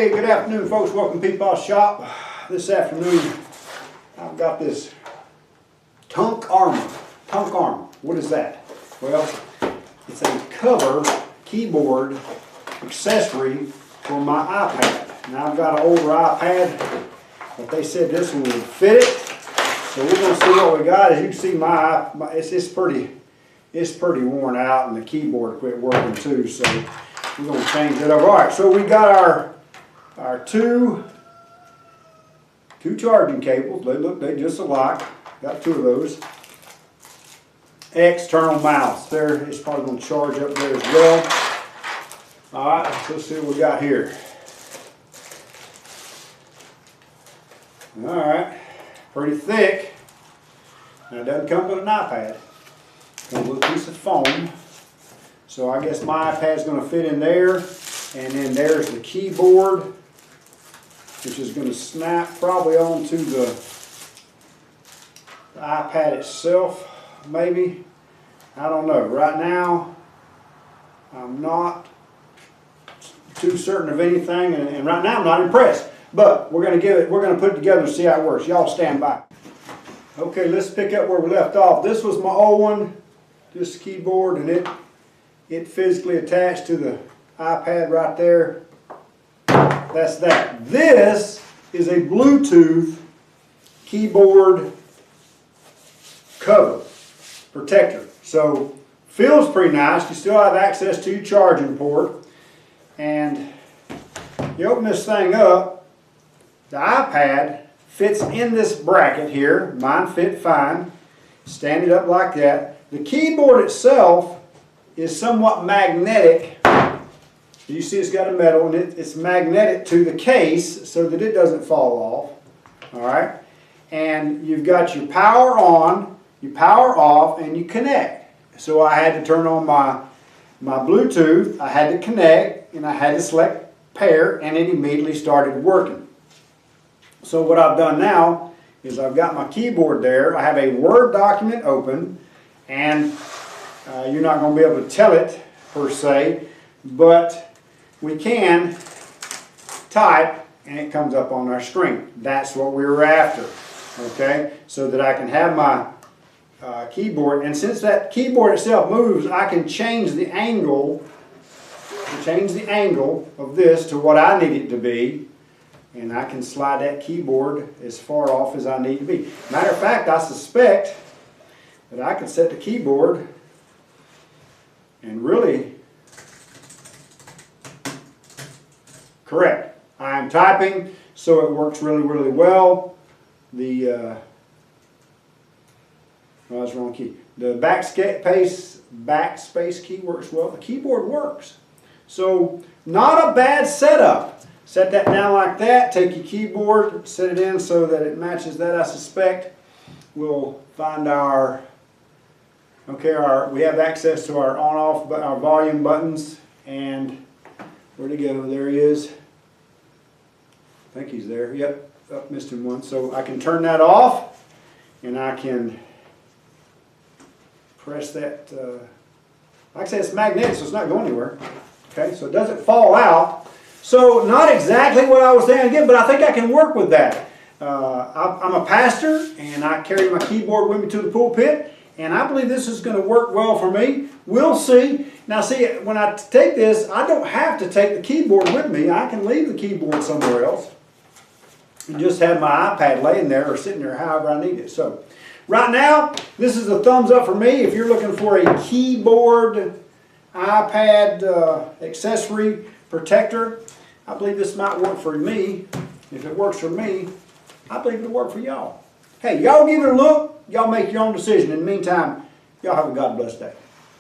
Hey, good afternoon, folks. Welcome to Peepaw's Shop. This afternoon, I've got this Tunkarmor. Tunkarmor. What is that? Well, it's a cover keyboard accessory for my iPad. Now, I've got an older iPad, but they said this one would fit it. So we're going to see what we got. As you can see, it's pretty worn out, and the keyboard quit working too. So we're going to change it over. All right. So we got our two charging cables. They just alike. Got two of those. External mouse. There, it's probably going to charge up there as well. All right, let's see what we got here. All right, pretty thick. Now it doesn't come with an iPad. It comes with a piece of foam. So I guess my iPad's going to fit in there, and then there's the keyboard, which is going to snap probably onto the iPad itself, maybe. I don't know. Right now, I'm not too certain of anything, and right now I'm not impressed. But we're going to put it together and see how it works. Y'all stand by. Okay, let's pick up where we left off. This was my old one, this keyboard, and it physically attached to the iPad right there. That's that. This is a Bluetooth keyboard cover protector. So feels pretty nice. You still have access to your charging port, and you open this thing up. The iPad fits in this bracket here. Mine fit fine. Stand it up like that. The keyboard itself is somewhat magnetic. You see it's got a metal, and it's magnetic to the case so that it doesn't fall off. All right? And you've got your power on, you power off, and you connect. So I had to turn on my Bluetooth, I had to connect, and I had to select pair, and it immediately started working. So what I've done now is I've got my keyboard there. I have a Word document open, and you're not going to be able to tell it per se, but we can type and it comes up on our screen. That's what we were after, okay? So that I can have my keyboard, and since that keyboard itself moves, I can change the angle of this to what I need it to be, and I can slide that keyboard as far off as I need to be. Matter of fact, I suspect that I could set the keyboard and really correct. I am typing, so it works really, really well. The well, that's the wrong key. The backspace key works well. The keyboard works. So not a bad setup. Set that down like that. Take your keyboard, set it in so that it matches that. I suspect we'll find our we have access to our on-off, our volume buttons, and where'd he go? There he is. I think he's there. Yep, missed him one. So I can turn that off, and I can press that. Like I said, it's magnetic, so it's not going anywhere. Okay, so it doesn't fall out. So not exactly what I was saying again, but I think I can work with that. I'm a pastor, and I carry my keyboard with me to the pulpit, and I believe this is going to work well for me. We'll see. Now see, when I take this, I don't have to take the keyboard with me. I can leave the keyboard somewhere else and just have my iPad laying there or sitting there however I need it. So right now, this is a thumbs up for me. If you're looking for a keyboard iPad accessory protector, I believe this might work for me. If it works for me, I believe it'll work for y'all. Hey, y'all give it a look. Y'all make your own decision. In the meantime, y'all have a God bless day.